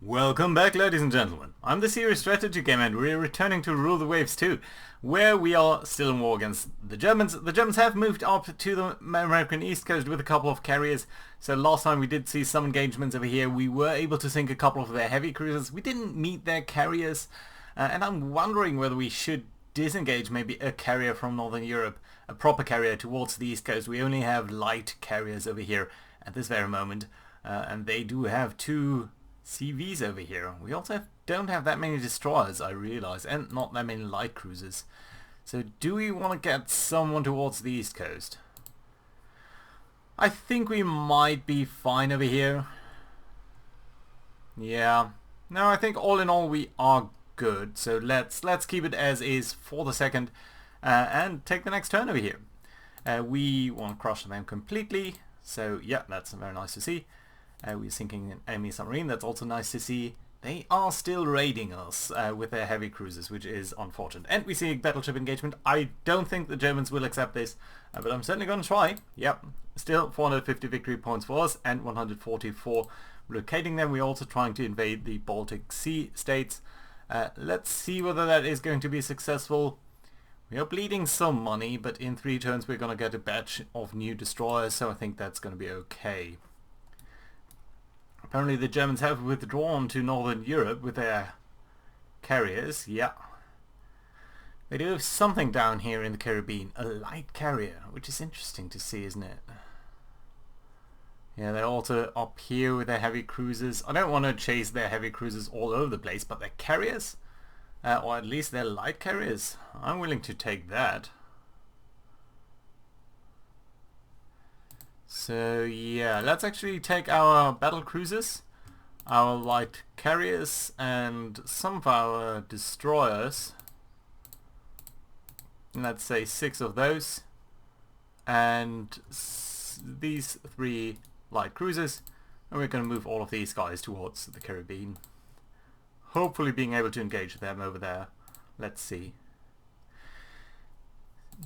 Welcome back, ladies and gentlemen. I'm the Serious Strategy Gamer and we're returning to Rule the Waves 2, where we are still in war against the Germans. The Germans have moved up to the American East Coast with a couple of carriers, so last time we did see some engagements over here. We were able to sink a couple of their heavy cruisers. We didn't meet their carriers, and I'm wondering whether we should disengage maybe a carrier from Northern Europe, a proper carrier towards the East Coast. We only have light carriers over here at this very moment, and they do have two CVs over here. We also don't have that many destroyers, I realize, and not that many light cruisers. So do we want to get someone towards the East Coast? I think we might be fine over here. Yeah. No, I think all in all we are good. So let's keep it as is for the second and take the next turn over here. We want to crush them completely. So yeah, that's very nice to see. We're sinking an enemy submarine, that's also nice to see. They are still raiding us with their heavy cruisers, which is unfortunate. And we see a battleship engagement. I don't think the Germans will accept this, but I'm certainly going to try. Yep, still 450 victory points for us and 140 for blockading them. We're also trying to invade the Baltic Sea states. Let's see whether that is going to be successful. We are bleeding some money, but in 3 turns we're going to get a batch of new destroyers, so I think that's going to be okay. Apparently the Germans have withdrawn to Northern Europe with their carriers. Yeah. They do have something down here in the Caribbean. A light carrier, which is interesting to see, isn't it? Yeah, they're also up here with their heavy cruisers. I don't want to chase their heavy cruisers all over the place, but their carriers, or at least their light carriers, I'm willing to take that. So yeah, let's actually take our battle cruisers, our light carriers, and some of our destroyers. Let's say 6 of those, and these 3 light cruisers, and we're going to move all of these guys towards the Caribbean. Hopefully being able to engage them over there. Let's see.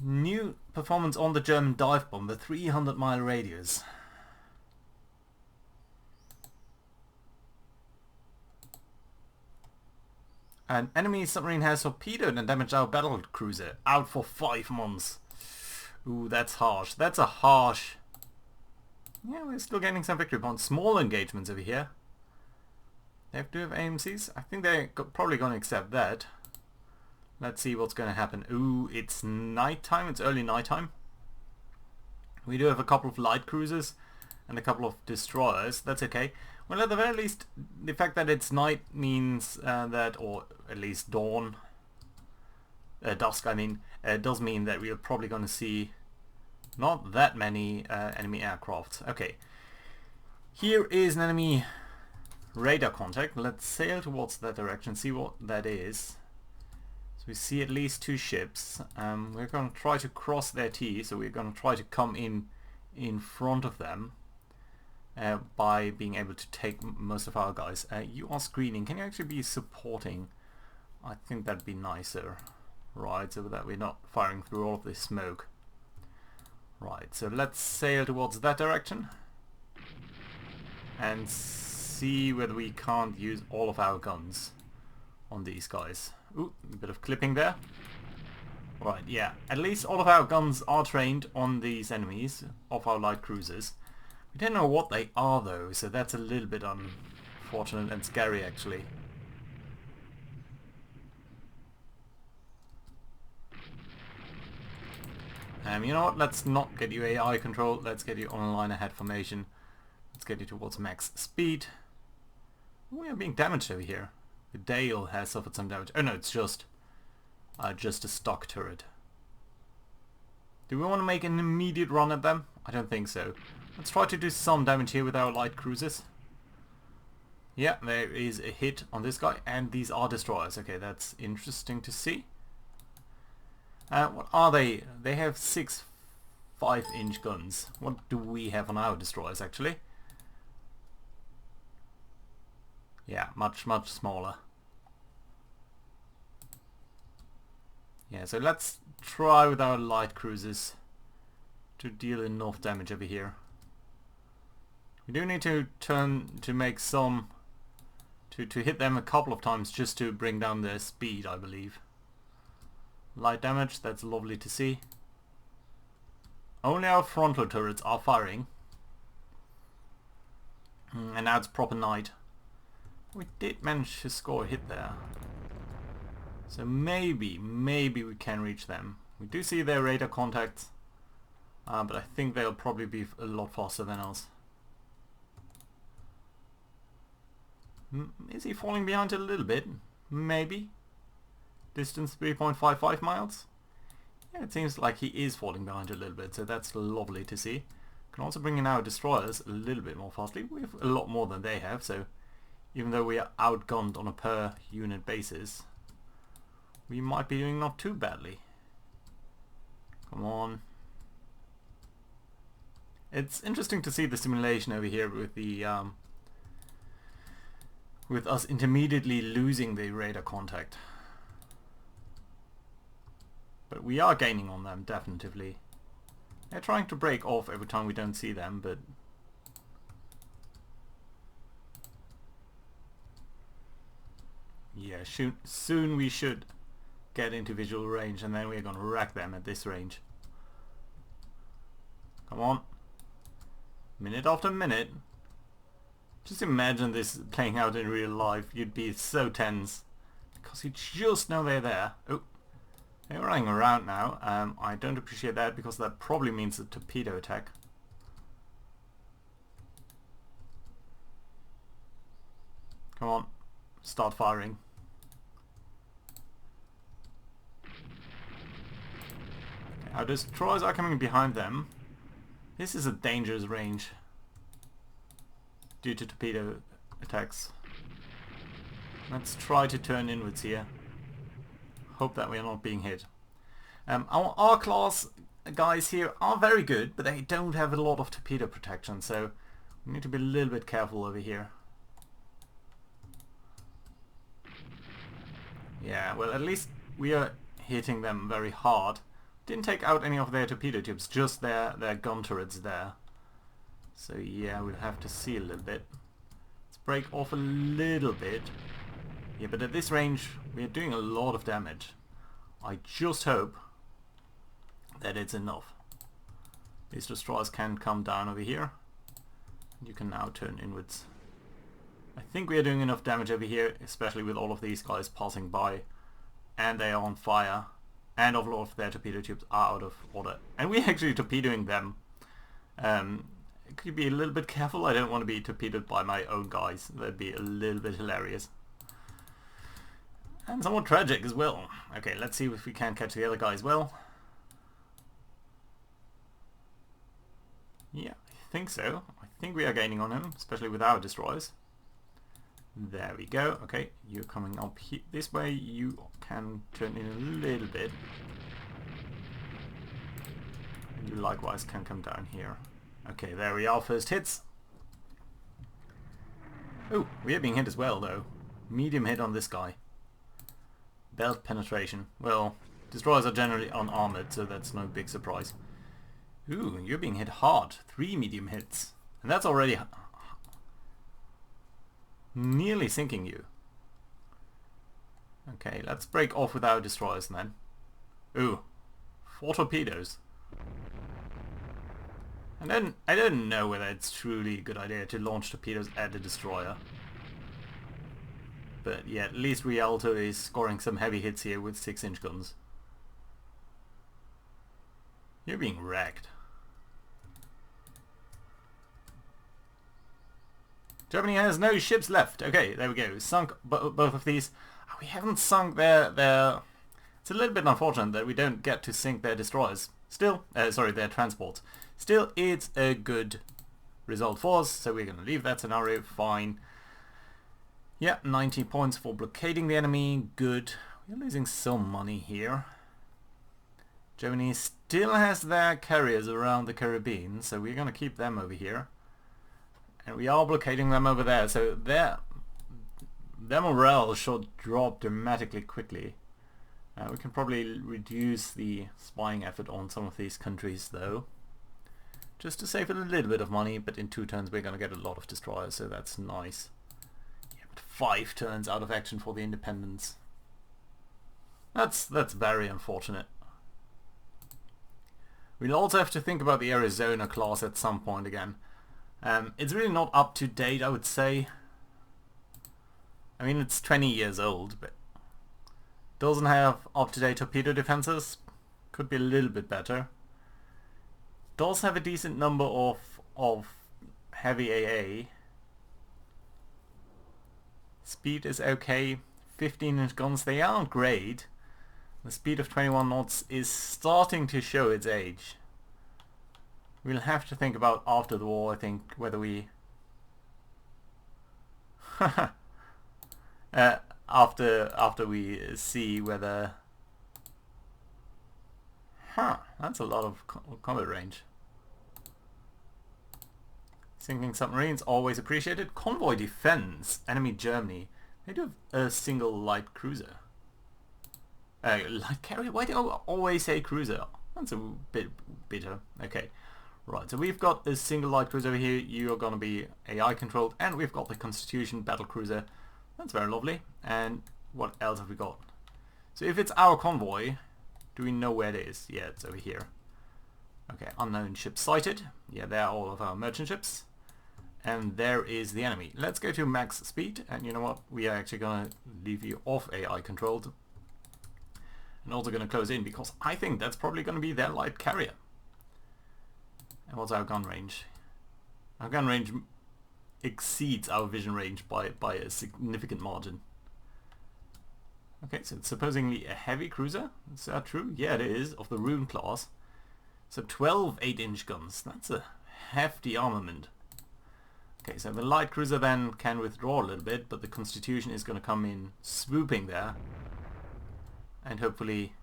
New performance on the German dive bomber, 300-mile radius. An enemy submarine has torpedoed and damaged our battle cruiser. Out for 5 months. Ooh, that's harsh. That's a harsh... Yeah, we're still getting some victory points. Small engagements over here. They do have AMCs. I think they're probably going to accept that. Let's see what's going to happen. Ooh, it's nighttime. It's early nighttime. We do have a couple of light cruisers and a couple of destroyers. That's okay. Well, at the very least, the fact that it's night means that, or at least dawn, dusk, I mean, does mean that we're probably going to see not that many enemy aircrafts. Okay. Here is an enemy radar contact. Let's sail towards that direction, see what that is. We see at least 2 ships. We're going to try to cross their T, so we're going to try to come in front of them by being able to take most of our guys. You are screening. Can you actually be supporting? I think that'd be nicer. Right, so that we're not firing through all of this smoke. Right, so let's sail towards that direction and see whether we can't use all of our guns on these guys. Ooh, a bit of clipping there. Right, yeah. At least all of our guns are trained on these enemies of our light cruisers. We don't know what they are though, so that's a little bit unfortunate and scary actually. You know what? Let's not get you AI control. Let's get you on line ahead formation. Let's get you towards max speed. We are being damaged over here. The Dale has suffered some damage. Oh no, it's just a stock turret. Do we want to make an immediate run at them? I don't think so. Let's try to do some damage here with our light cruisers. Yeah, there is a hit on this guy, and these are destroyers. Okay, that's interesting to see. What are they? They have 6 5-inch guns. What do we have on our destroyers actually? Yeah, much smaller. Yeah, so let's try with our light cruisers to deal enough damage over here. We do need to make some to hit them a couple of times just to bring down their speed, I believe. Light damage, that's lovely to see. Only our frontal turrets are firing. And now it's proper night. We did manage to score a hit there. So maybe we can reach them. We do see their radar contacts. But I think they'll probably be a lot faster than us. Is he falling behind a little bit? Maybe. Distance 3.55 miles. Yeah, it seems like he is falling behind a little bit, so that's lovely to see. Can also bring in our destroyers a little bit more fastly. We have a lot more than they have, so even though we are outgunned on a per unit basis, we might be doing not too badly. Come on. It's interesting to see the simulation over here with the with us intermediately losing the radar contact. But we are gaining on them, definitively. They're trying to break off every time we don't see them, but... yeah, soon we should get into visual range, and then we're gonna wreck them at this range. Come on. Minute after minute. Just imagine this playing out in real life. You'd be so tense. Because you just know they're there. Oh. They're running around now. I don't appreciate that because that probably means a torpedo attack. Come on, start firing. Okay, our destroyers are coming behind them. This is a dangerous range due to torpedo attacks. Let's try to turn inwards here. Hope that we are not being hit. Our R-class guys here are very good, but they don't have a lot of torpedo protection, so we need to be a little bit careful over here. Yeah, well, at least we are hitting them very hard. Didn't take out any of their torpedo tubes, just their gun turrets there. So yeah, we'll have to see a little bit. Let's break off a little bit. Yeah, but at this range, we are doing a lot of damage. I just hope that it's enough. These destroyers can come down over here. You can now turn inwards. I think we are doing enough damage over here, especially with all of these guys passing by. And they are on fire. And a lot of their torpedo tubes are out of order. And we're actually torpedoing them. Could you be a little bit careful? I don't want to be torpedoed by my own guys. That'd be a little bit hilarious. And somewhat tragic as well. Okay, let's see if we can catch the other guy as well. Yeah, I think so. I think we are gaining on him, especially with our destroyers. There we go. Okay, you're coming up this way. You can turn in a little bit. And you likewise can come down here. Okay, there we are. First hits. Oh, we are being hit as well, though. Medium hit on this guy. Belt penetration. Well, destroyers are generally unarmored, so that's no big surprise. Ooh, you're being hit hard. 3 medium hits. And that's already nearly sinking you. Okay, let's break off with our destroyers then. Ooh, 4 torpedoes. And then I don't know whether it's truly a good idea to launch torpedoes at the destroyer. But yeah, at least Rialto is scoring some heavy hits here with 6-inch guns. You're being wrecked. Germany has no ships left. Okay, there we go. Sunk both of these. Oh, we haven't sunk their... It's a little bit unfortunate that we don't get to sink their destroyers. Still, sorry, their transports. Still, it's a good result for us, so we're going to leave that scenario. Fine. Yeah, 90 points for blockading the enemy. Good. We're losing some money here. Germany still has their carriers around the Caribbean, so we're going to keep them over here. And we are blockading them over there, so their morale should drop dramatically quickly. We can probably reduce the spying effort on some of these countries, though. Just to save a little bit of money, but in 2 turns we're going to get a lot of destroyers, so that's nice. 5 turns out of action for the Independence. That's very unfortunate. We'll also have to think about the Arizona class at some point again. It's really not up to date, I would say. I mean, it's 20 years old, but doesn't have up-to-date torpedo defenses. Could be a little bit better. Does have a decent number of heavy AA. Speed is okay. 15-inch guns, they aren't great. The speed of 21 knots is starting to show its age. We'll have to think about after the war, I think, whether we... after we see whether... that's a lot of combat range. Sinking submarines, always appreciated. Convoy defense, enemy Germany. They do have a single light cruiser. Light carrier? Why do I always say cruiser? That's a bit bitter. Okay. Right, so we've got a single light cruiser over here. You are going to be AI controlled. And we've got the Constitution battle cruiser. That's very lovely. And what else have we got? So if it's our convoy, do we know where it is? Yeah, it's over here. Okay, unknown ship sighted. Yeah, there are all of our merchant ships. And there is the enemy. Let's go to max speed. And you know what? We are actually going to leave you off AI controlled. And also going to close in because I think that's probably going to be their light carrier. And what's our gun range? Our gun range exceeds our vision range by a significant margin. Okay, so it's supposedly a heavy cruiser. Is that true? Yeah, it is, of the Rune class. So 12 8-inch guns. That's a hefty armament. Okay, so the light cruiser then can withdraw a little bit, but the Constitution is going to come in swooping there. And hopefully...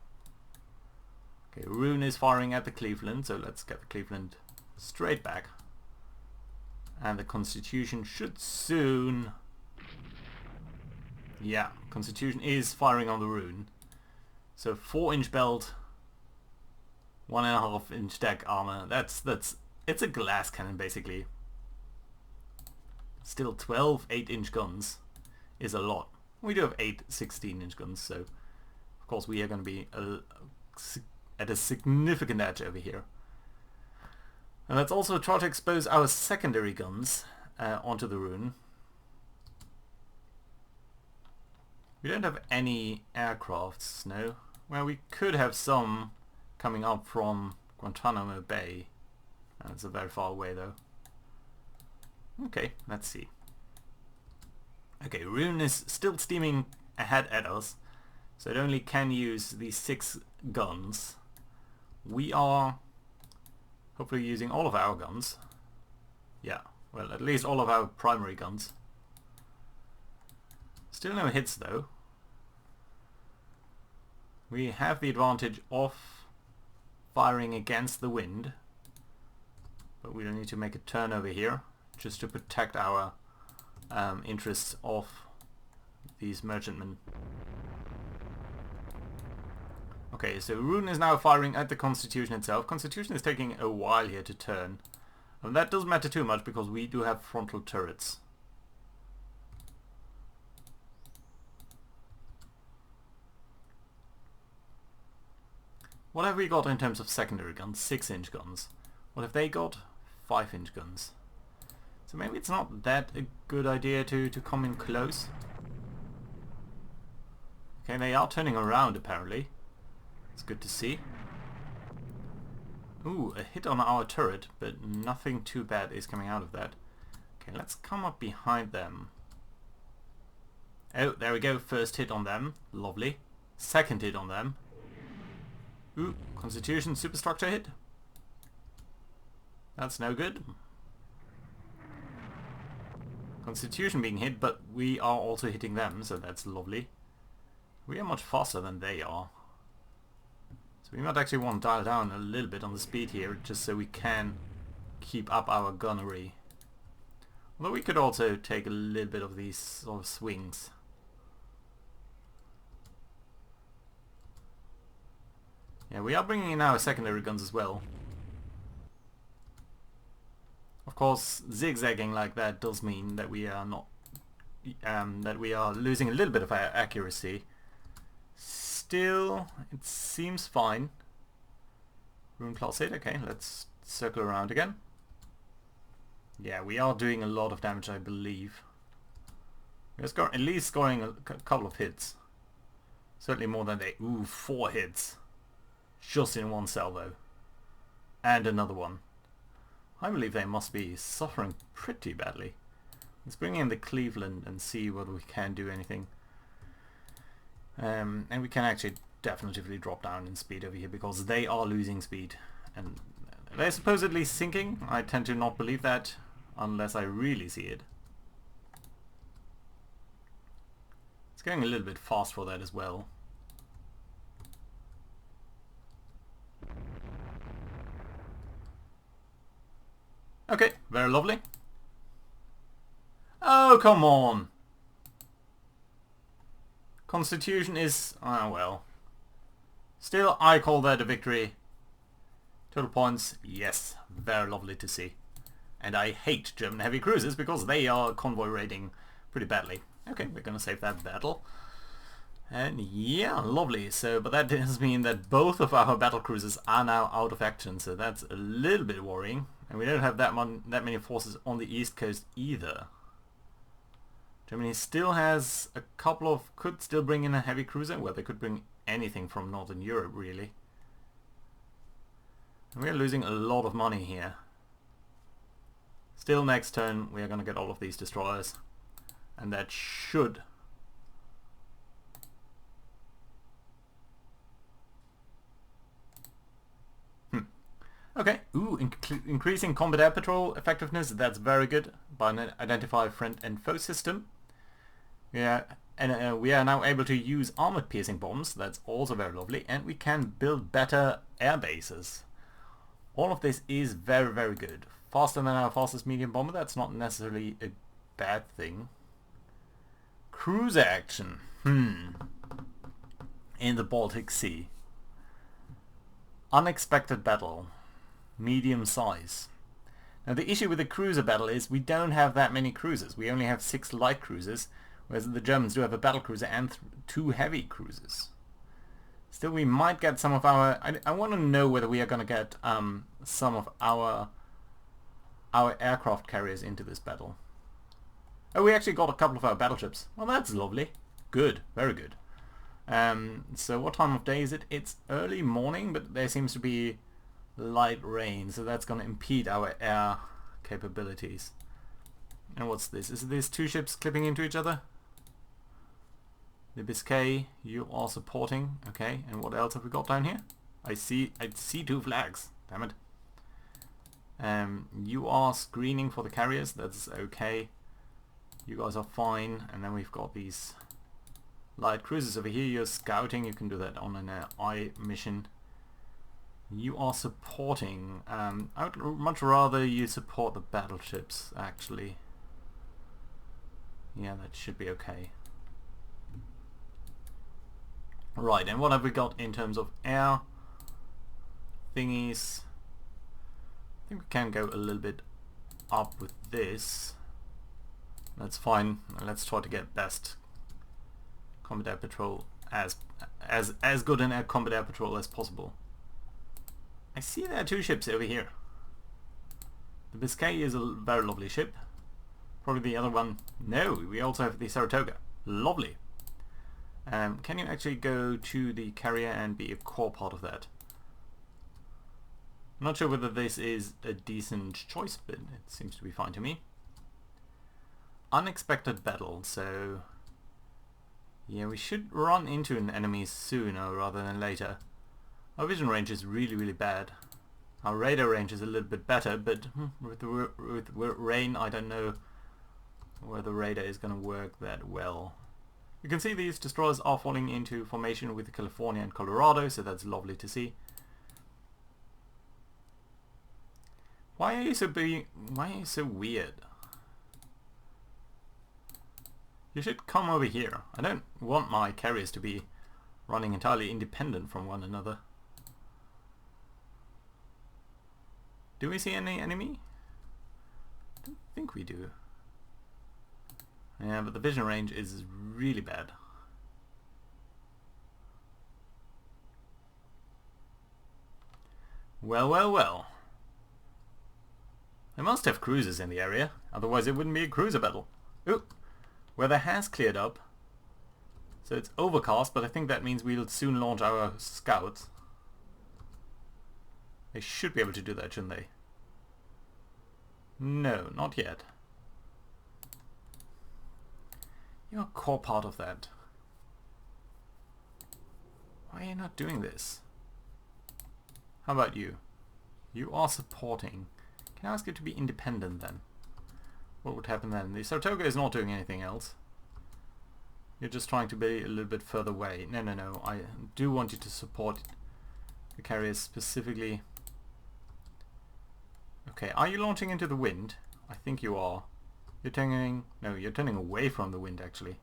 Okay, Rune is firing at the Cleveland, so let's get the Cleveland straight back. And the Constitution should soon... Yeah, Constitution is firing on the Rune. So 4-inch belt, 1.5-inch deck armor. It's a glass cannon basically. Still 12 8-inch guns is a lot. We do have 8 16-inch guns, so of course we are going to be at a significant edge over here. And let's also try to expose our secondary guns onto the Rune. We don't have any aircrafts, no. Well, we could have some coming up from Guantanamo Bay. That's a very far away though. Okay, let's see. Okay, Rune is still steaming ahead at us, so it only can use these 6 guns. We are hopefully using all of our guns. Yeah, well, at least all of our primary guns. Still no hits though. We have the advantage of firing against the wind, but we don't need to make a turn over here just to protect our interests of these merchantmen. Okay, so Rune is now firing at the Constitution itself. Constitution is taking a while here to turn. And that doesn't matter too much because we do have frontal turrets. What have we got in terms of secondary guns? 6-inch guns. What have they got? 5-inch guns. So maybe it's not that a good idea to come in close. Okay, they are turning around apparently. It's good to see. Ooh, a hit on our turret, but nothing too bad is coming out of that. Okay, let's come up behind them. Oh, there we go. First hit on them. Lovely. Second hit on them. Ooh, Constitution superstructure hit. That's no good. Constitution being hit, but we are also hitting them, so that's lovely. We are much faster than they are. So we might actually want to dial down a little bit on the speed here, just so we can keep up our gunnery. Although we could also take a little bit of these sort of swings. Yeah, we are bringing in our secondary guns as well. Of course, zigzagging like that does mean that we are not that we are losing a little bit of our accuracy. Still, it seems fine. Rune class 8, okay, let's circle around again. Yeah, we are doing a lot of damage, I believe. We're at least scoring a couple of hits. Certainly more than they... Ooh, 4 hits. Just in one salvo. And another one. I believe they must be suffering pretty badly. Let's bring in the Cleveland and see whether we can do anything. And we can actually definitively drop down in speed over here because they are losing speed. And they're supposedly sinking. I tend to not believe that unless I really see it. It's going a little bit fast for that as well. Okay, very lovely. Oh, come on! Constitution is... ah, well. Still, I call that a victory. Total points, yes. Very lovely to see. And I hate German heavy cruisers because they are convoy raiding pretty badly. Okay, we're gonna save that battle. And yeah, lovely. So, but that does mean that both of our battle cruisers are now out of action, so that's a little bit worrying. And we don't have that many forces on the east coast either. Germany still has a couple of... could still bring in a heavy cruiser. Well, they could bring anything from Northern Europe, really. And we're losing a lot of money here. Still, next turn, we are going to get all of these destroyers. And that should... Okay, ooh, increasing combat air patrol effectiveness, that's very good. By an identify friend and foe system. Yeah, and we are now able to use armored piercing bombs, that's also very lovely. And we can build better air bases. All of this is very, very good. Faster than our fastest medium bomber, that's not necessarily a bad thing. Cruiser action, in the Baltic Sea. Unexpected battle. Medium size. Now the issue with the cruiser battle is we don't have that many cruisers. We only have 6 light cruisers, whereas the Germans do have a battle cruiser and 2 heavy cruisers. Still, we might get some of our... I want to know whether we are going to get some of our aircraft carriers into this battle. Oh, we actually got a couple of our battleships. Well, that's lovely. Good. Very good. So what time of day is it? It's early morning, but there seems to be light rain, so that's going to impede our air capabilities. And what's this? Is these 2 ships clipping into each other? The Biscay, you are supporting. Okay, and what else have we got down here? I see 2 flags. Damn it. You are screening for the carriers. That's okay. You guys are fine. And then we've got these light cruisers over here. You're scouting. You can do that on an eye mission. You are supporting. I would much rather you support the battleships, actually. Yeah, that should be okay. Right, and what have we got in terms of air thingies? I think we can go a little bit up with this. That's fine. Let's try to get best combat air patrol as good an air combat air patrol as possible. I see there are 2 ships over here. The Biscay is a very lovely ship. Probably the other one. No, we also have the Saratoga. Lovely. Can you actually go to the carrier and be a core part of that? I'm not sure whether this is a decent choice, but it seems to be fine to me. Unexpected battle, so... yeah, we should run into an enemy sooner rather than later. Our vision range is really, really bad. Our radar range is a little bit better, but with rain, I don't know whether radar is going to work that well. You can see these destroyers are falling into formation with California and Colorado, so that's lovely to see. Why are you so weird? You should come over here. I don't want my carriers to be running entirely independent from one another. Do we see any enemy? I don't think we do. Yeah, but the vision range is really bad. Well, well, well. They must have cruisers in the area, otherwise it wouldn't be a cruiser battle. Ooh, weather has cleared up. So it's overcast, but I think that means we'll soon launch our scouts. They should be able to do that, shouldn't they? No, not yet. You're a core part of that. Why are you not doing this? How about you? You are supporting. Can I ask you to be independent then? What would happen then? The Saratoga is not doing anything else. You're just trying to be a little bit further away. No, no, no. I do want you to support the carriers specifically. Okay, are you launching into the wind? I think you are. You're turning... No, you're turning away from the wind actually.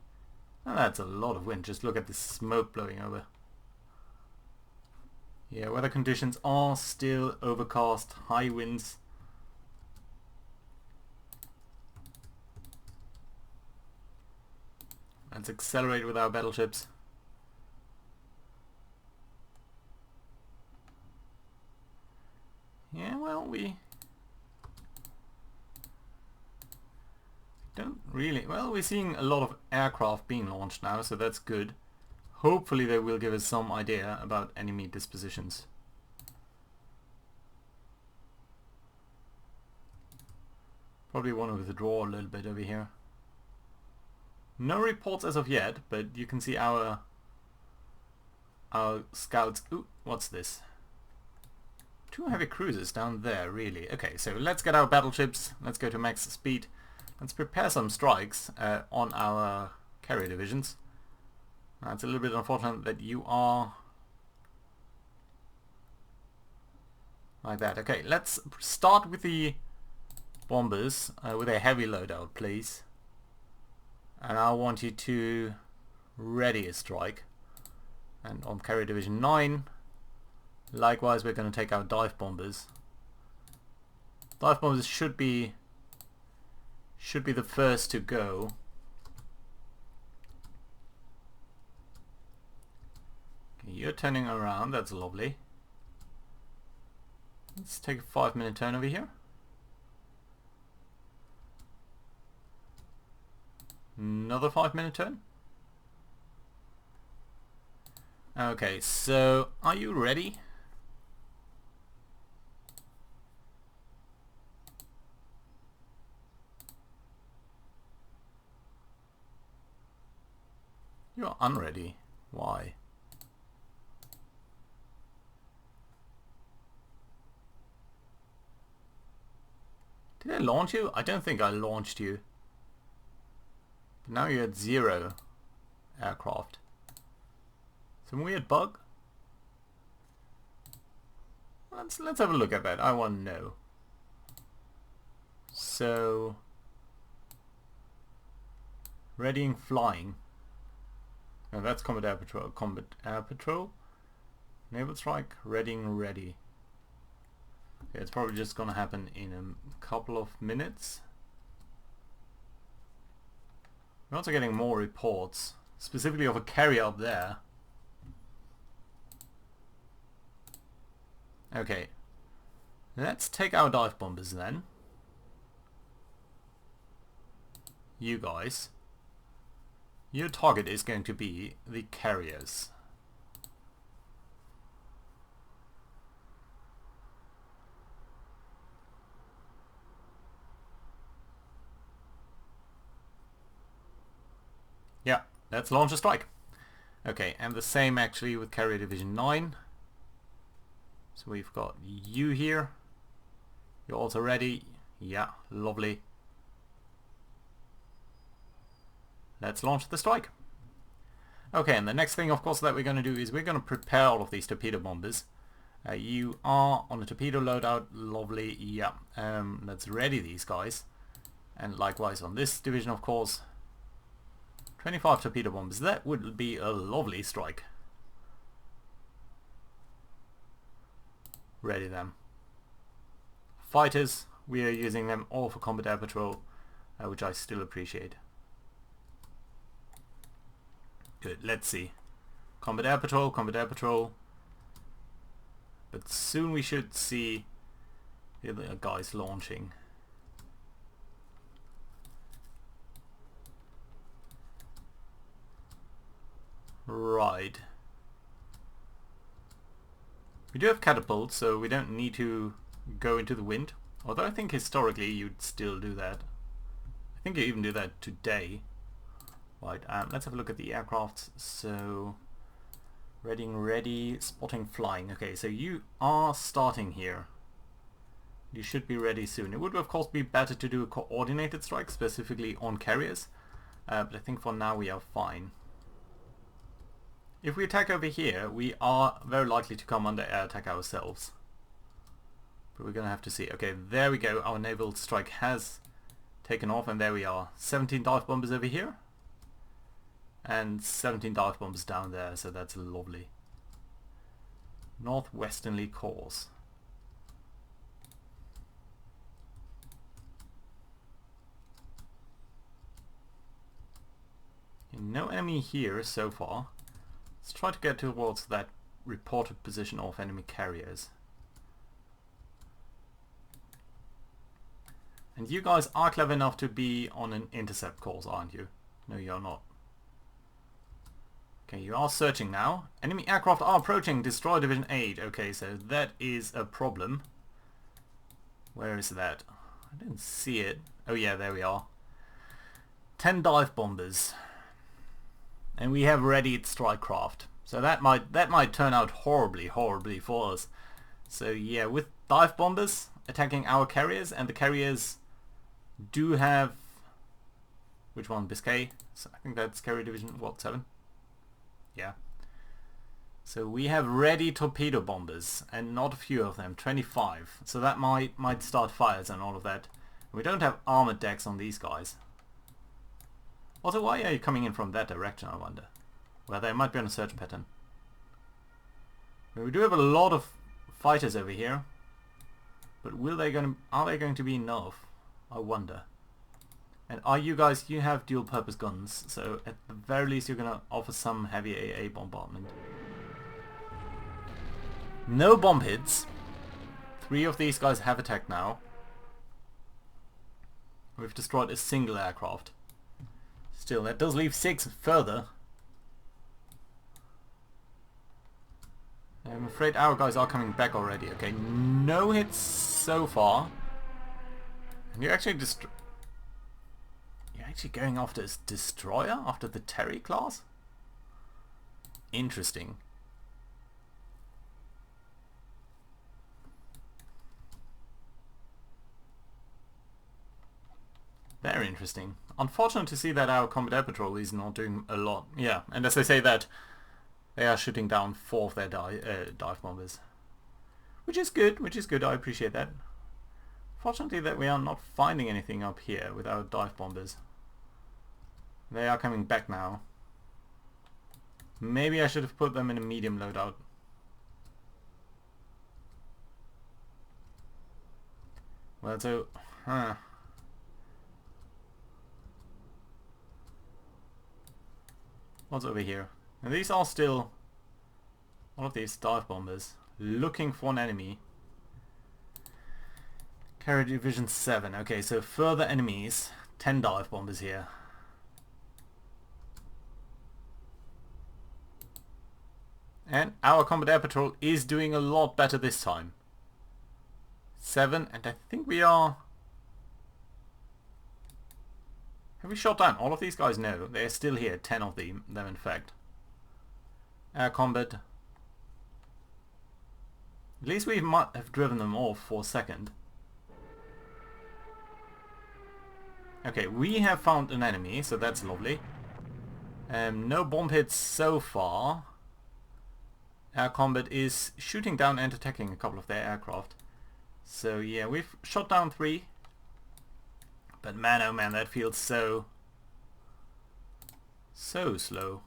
Oh, that's a lot of wind. Just look at the smoke blowing over. Yeah, weather conditions are still overcast, high winds. Let's accelerate with our battleships. Yeah, well, we don't really... Well, we're seeing a lot of aircraft being launched now, so that's good. Hopefully they will give us some idea about enemy dispositions. Probably want to withdraw a little bit over here. No reports as of yet, but you can see our scouts... Ooh, what's this? 2 heavy cruisers down there, really. Okay, so let's get our battleships. Let's go to max speed. Let's prepare some strikes on our carrier divisions. It's a little bit unfortunate that you are like that. Okay, let's start with the bombers with a heavy loadout, please. And I want you to ready a strike. And on carrier division 9, likewise we're going to take our dive bombers. Dive bombers should be the first to go. Okay, you're turning around, that's lovely. Let's take a 5-minute turn over here. Another 5-minute turn. Okay, so are you ready? You're unready. Why? Did I launch you? I don't think I launched you. But now you're at 0 aircraft. Some weird bug? Let's have a look at that. I want to know. So, readying flying. No, that's combat air patrol. Combat air patrol. Naval strike. Readying ready. Okay, it's probably just gonna happen in a couple of minutes. We're also getting more reports, specifically of a carrier up there. Okay, let's take our dive bombers then. You guys. Your target is going to be the carriers. Yeah, let's launch a strike. Okay, and the same actually with carrier division 9. So we've got you here. You're also ready. Yeah, lovely. Let's launch the strike. Okay, and the next thing of course that we're going to do is we're going to prepare all of these torpedo bombers. You are on a torpedo loadout, lovely, yeah. Let's ready these guys. And likewise on this division of course. 25 torpedo bombers, that would be a lovely strike. Ready them. Fighters, we are using them all for combat air patrol, which I still appreciate. Good, let's see. Combat air patrol, combat air patrol. But soon we should see the other guys launching. Right. We do have catapults, so we don't need to go into the wind. Although I think historically you'd still do that. I think you even do that today. Right, let's have a look at the aircraft. So, ready, spotting, flying. Okay, so you are starting here. You should be ready soon. It would of course be better to do a coordinated strike, specifically on carriers. But I think for now we are fine. If we attack over here, we are very likely to come under air attack ourselves. But we're going to have to see. Okay, there we go. Our naval strike has taken off, and there we are. 17 dive bombers over here. And 17 dive bombers down there, so that's lovely. Northwesterly course. No enemy here so far. Let's try to get towards that reported position of enemy carriers. And you guys are clever enough to be on an intercept course, aren't you? No, you're not. Okay, you are searching now. Enemy aircraft are approaching. Destroy Division 8. Okay, so that is a problem. Where is that? I didn't see it. Oh yeah, there we are. 10 dive bombers. And we have readied strike craft. So that might turn out horribly for us. So yeah, with dive bombers attacking our carriers, and the carriers do have... Which one? Biscay? So I think that's carrier division, what, 7? Yeah. So we have ready torpedo bombers, and not a few of them, 25. So that might start fires and all of that. We don't have armored decks on these guys. Also, why are you coming in from that direction, I wonder? Well, they might be on a search pattern. We do have a lot of fighters over here. But are they going to be enough? I wonder. And are you guys, you have dual purpose guns, so at the very least you're going to offer some heavy AA bombardment. No bomb hits. 3 of these guys have attacked now. We've destroyed a single aircraft. Still, that does leave 6 further. I'm afraid our guys are coming back already. Okay, no hits so far. And you're actually going after his destroyer after the Terry class? Interesting. Very interesting. Unfortunate to see that our combat air patrol is not doing a lot. Yeah, and as I say that, they are shooting down 4 of their dive bombers. Which is good, I appreciate that. Fortunately that we are not finding anything up here with our dive bombers. They are coming back now. Maybe I should have put them in a medium loadout. Well, so... What's over here? And these are still... all of these dive bombers looking for an enemy. Carrier Division 7. Okay, so further enemies. 10 dive bombers here. And our combat air patrol is doing a lot better this time. 7, and I think we are... Have we shot down all of these guys? No, they're still here. 10 of them in fact. Air combat. At least we might have driven them off for a second. Okay, we have found an enemy, so that's lovely. No bomb hits so far. Air combat is shooting down and attacking a couple of their aircraft. So yeah, we've shot down 3. But man, oh man, that feels so slow.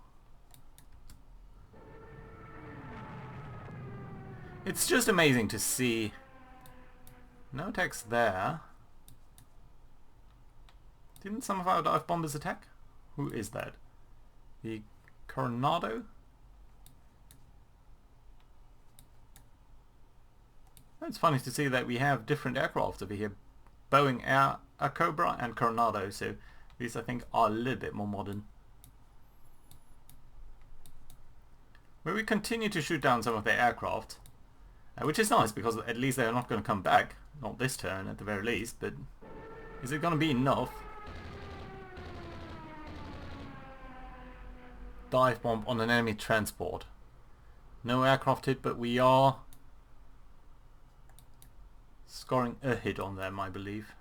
It's just amazing to see. No attacks there. Didn't some of our dive bombers attack? Who is that? The Coronado? It's funny to see that we have different aircraft over here. Boeing Air, a Cobra and Coronado, so these I think are a little bit more modern. But we continue to shoot down some of their aircraft, which is nice because at least they're not going to come back. Not this turn at the very least, but is it going to be enough? Dive bomb on an enemy transport. No aircraft hit, but we are scoring a hit on them, I believe.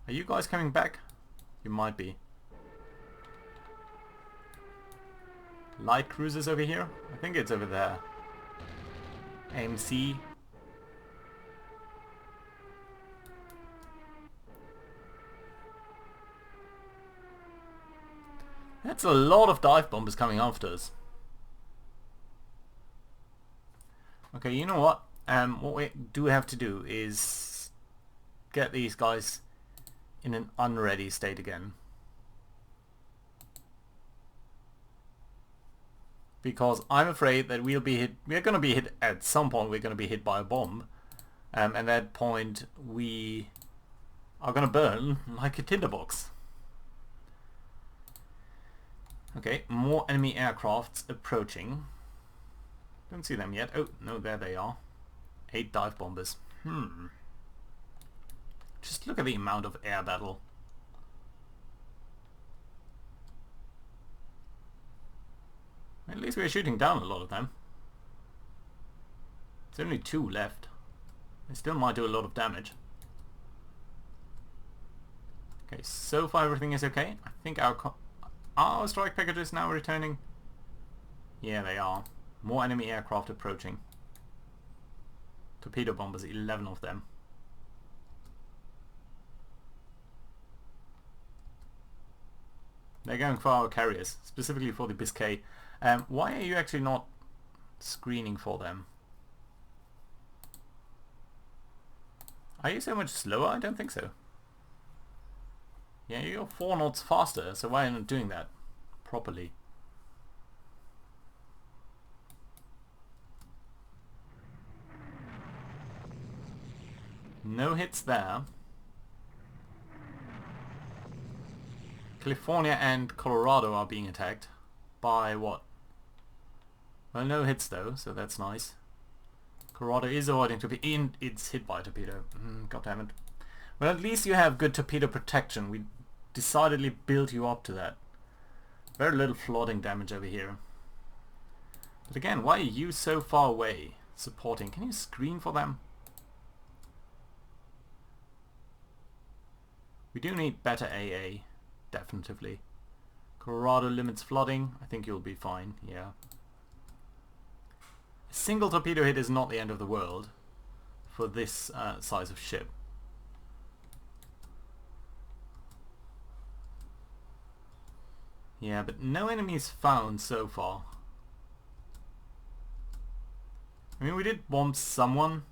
Are you guys coming back? You might be. Light cruisers over here? I think it's over there. AMC. That's a lot of dive bombers coming after us. Okay, you know what? What we do have to do is get these guys in an unready state again. Because I'm afraid that we'll be hit. We're going to be hit at some point. We're going to be hit by a bomb, and at that point we are going to burn like a tinderbox. Okay, more enemy aircrafts approaching. Don't see them yet. Oh no, there they are. 8 dive bombers. Just look at the amount of air battle. At least we're shooting down a lot of them. There's only 2 left. They still might do a lot of damage. Okay, so far everything is okay. I think our strike package is now returning. Yeah, they are. More enemy aircraft approaching. Torpedo bombers, 11 of them. They're going for our carriers, specifically for the Biscay. Why are you actually not screening for them? Are you so much slower? I don't think so. Yeah, you're 4 knots faster, so why are you not doing that properly? No hits there. California and Colorado are being attacked. By what? Well, no hits though, so that's nice. Colorado is avoiding torpedo. It's hit by a torpedo. God damn it. Well, at least you have good torpedo protection. We decidedly built you up to that. Very little flooding damage over here. But again, why are you so far away supporting? Can you screen for them? We do need better AA, definitively. Colorado limits flooding. I think you'll be fine, yeah. A single torpedo hit is not the end of the world for this size of ship. Yeah, but no enemies found so far. I mean, we did bomb someone,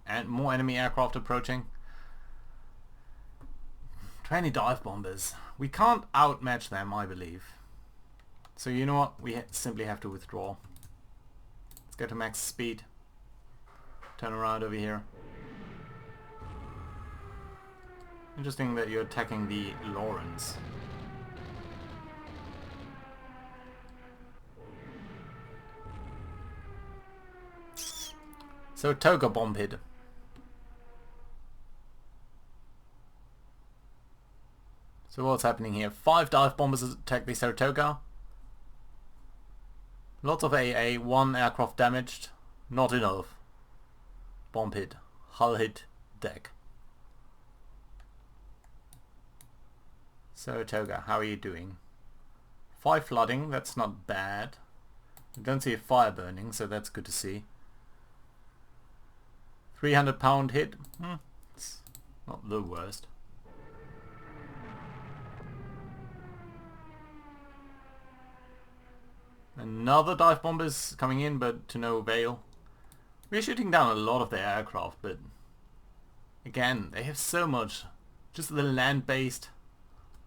and more enemy aircraft approaching. 20 dive bombers. We can't outmatch them, I believe. So you know what? We simply have to withdraw. Let's go to max speed. Turn around over here. Interesting that you're attacking the Lawrence. So Toga bomb hit. So what's happening here? 5 dive bombers attack the Saratoga. Lots of AA, 1 aircraft damaged. Not enough. Bomb hit. Hull hit. Deck. Saratoga, how are you doing? 5 flooding, that's not bad. I don't see a fire burning, so that's good to see. 300-pound hit. It's not the worst. Another dive bombers coming in, but to no avail. We're shooting down a lot of their aircraft, but again, they have so much. Just the land-based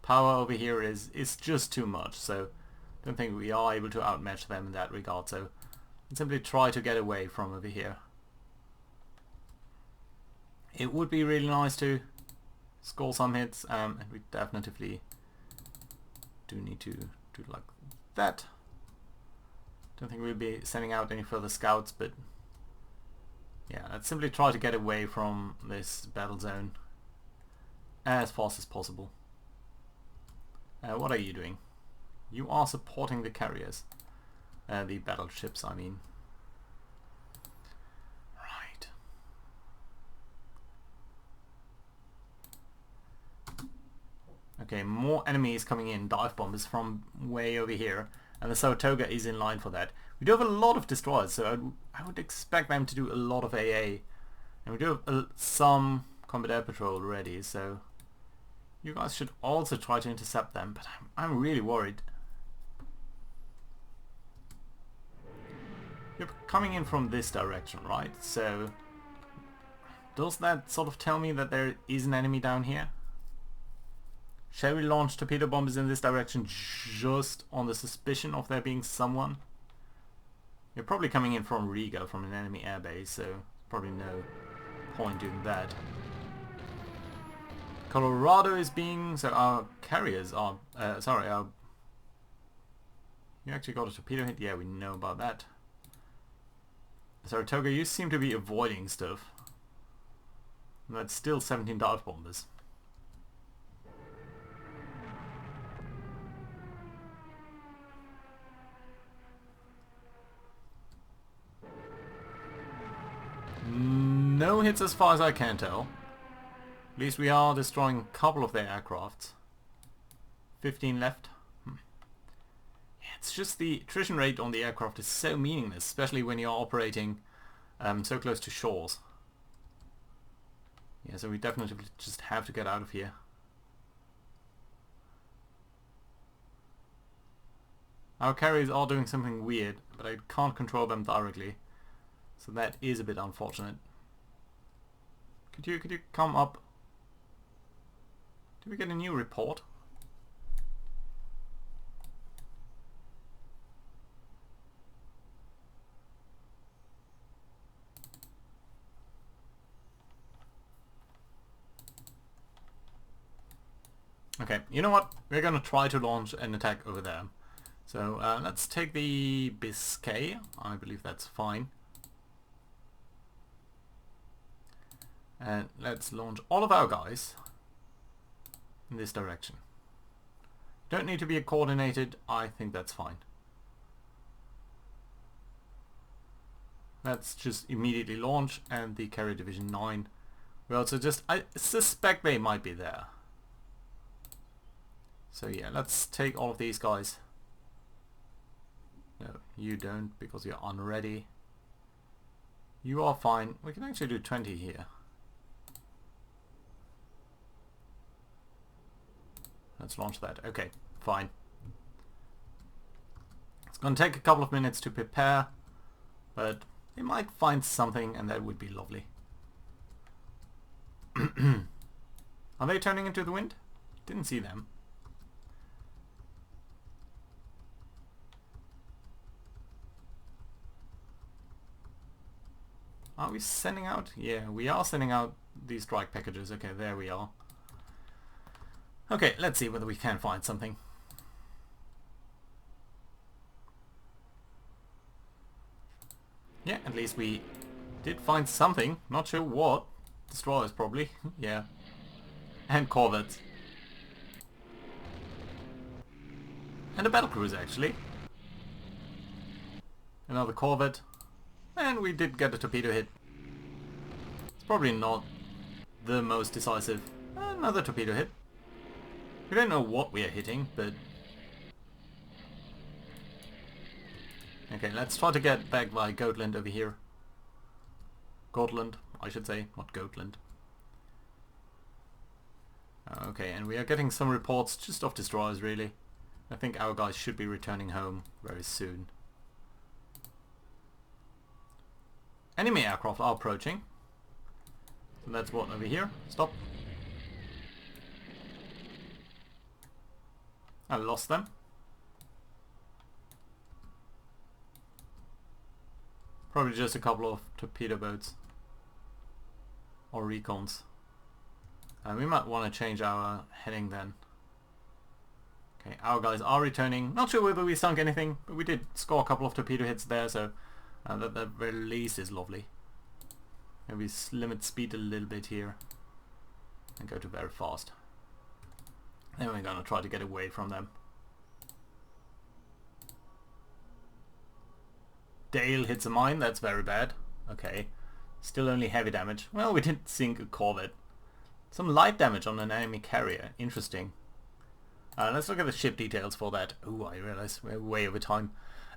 power over here is just too much. So Don't think we are able to outmatch them in that regard, so let's simply try to get away from over here. It would be really nice to score some hits, and we definitely do need to do like that. Don't think we'll be sending out any further scouts, but yeah, let's simply try to get away from this battle zone as fast as possible. What are you doing? You are supporting the carriers. The battleships, I mean. Right. Okay, more enemies coming in, dive bombers from way over here. And the Saratoga is in line for that. We do have a lot of destroyers, so I would expect them to do a lot of AA. And we do have some combat air patrol already, so you guys should also try to intercept them, but I'm really worried. You're coming in from this direction, right? So does that sort of tell me that there is an enemy down here? Shall we launch torpedo bombers in this direction just on the suspicion of there being someone? You're probably coming in from Riga, from an enemy airbase, so probably no point doing that. Colorado is being... so our carriers are... sorry, our... You actually got a torpedo hit? Yeah, we know about that. Saratoga, you seem to be avoiding stuff. That's still 17 dive bombers. No hits as far as I can tell. At least we are destroying a couple of their aircrafts. 15 left. Yeah, it's just the attrition rate on the aircraft is so meaningless, especially when you're operating so close to shores. Yeah, so we definitely just have to get out of here. Our carriers are doing something weird, but I can't control them directly. So that is a bit unfortunate. Could you come up? Did we get a new report? Okay, you know what? We're gonna try to launch an attack over there. So let's take the Biscay. I believe that's fine. And let's launch all of our guys in this direction. Don't need to be coordinated, I think that's fine. Let's just immediately launch, and the carrier division 9. We also just, I suspect they might be there. So yeah, let's take all of these guys. No, you don't, because you're unready. You are fine. We can actually do 20 here. Let's launch that. Okay, fine. It's going to take a couple of minutes to prepare, but they might find something, and that would be lovely. Are they turning into the wind? Didn't see them. Are we sending out? Yeah, we are sending out these strike packages. Okay, there we are. Okay, let's see whether we can find something. Yeah, at least we did find something. Not sure what. Destroyers probably. Yeah. And corvettes. And a battlecruiser actually. Another corvette. And we did get a torpedo hit. It's probably not the most decisive. Another torpedo hit. We don't know what we are hitting, but... Okay, let's try to get back by Gotland over here. Gotland, I should say, not Gotland. Okay, and we are getting some reports just of destroyers, really. I think our guys should be returning home very soon. Enemy aircraft are approaching. So that's what over here. Stop. I lost them. Probably just a couple of torpedo boats. Or recons. We might want to change our heading then. Okay, our guys are returning. Not sure whether we sunk anything, but we did score a couple of torpedo hits there, so that the very least is lovely. Maybe limit speed a little bit here and go to very fast. Then we're gonna try to get away from them. Dale hits a mine, that's very bad. Okay, still only heavy damage. Well, we didn't sink a corvette. Some light damage on an enemy carrier, interesting. Let's look at the ship details for that. Ooh, I realize we're way over time.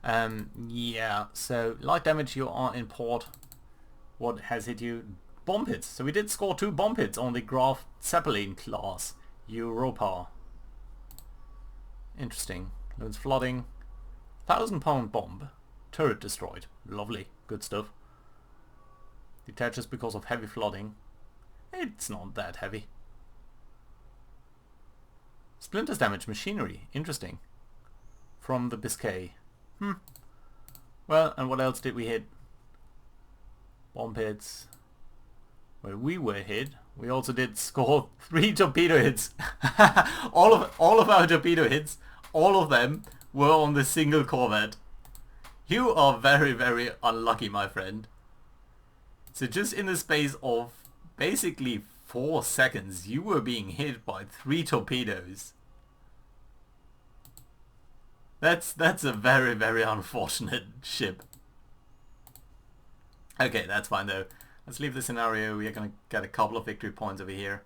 Yeah, so light damage, you are in port. What has hit you? Bomb hits. So we did score 2 bomb hits on the Graf Zeppelin class. Europa. Interesting. Loads flooding. 1,000-pound bomb. Turret destroyed. Lovely. Good stuff. Detaches because of heavy flooding. It's not that heavy. Splinters damage machinery. Interesting. From the Biscay. Well, and what else did we hit? Bomb hits. Where we were hit, we also did score 3 torpedo hits. all of our torpedo hits, all of them were on the single corvette. You are very, very unlucky, my friend. So just in the space of basically 4 seconds, you were being hit by 3 torpedoes. That's a very, very unfortunate ship. Okay, that's fine though. Let's leave the scenario. We are going to get a couple of victory points over here.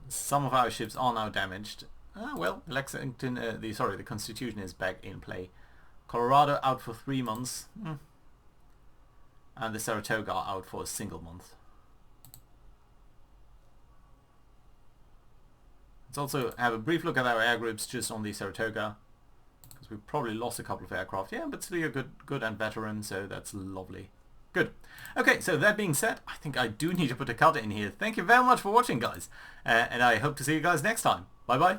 Some of our ships are now damaged. Well, Lexington, the Constitution is back in play. Colorado out for 3 months. And the Saratoga out for a single month. Let's also have a brief look at our air groups just on the Saratoga. Because we probably lost a couple of aircraft. Yeah, but still you're good and veteran, so that's lovely. Good. Okay, so that being said, I think I do need to put a cut in here. Thank you very much for watching, guys. And I hope to see you guys next time. Bye-bye.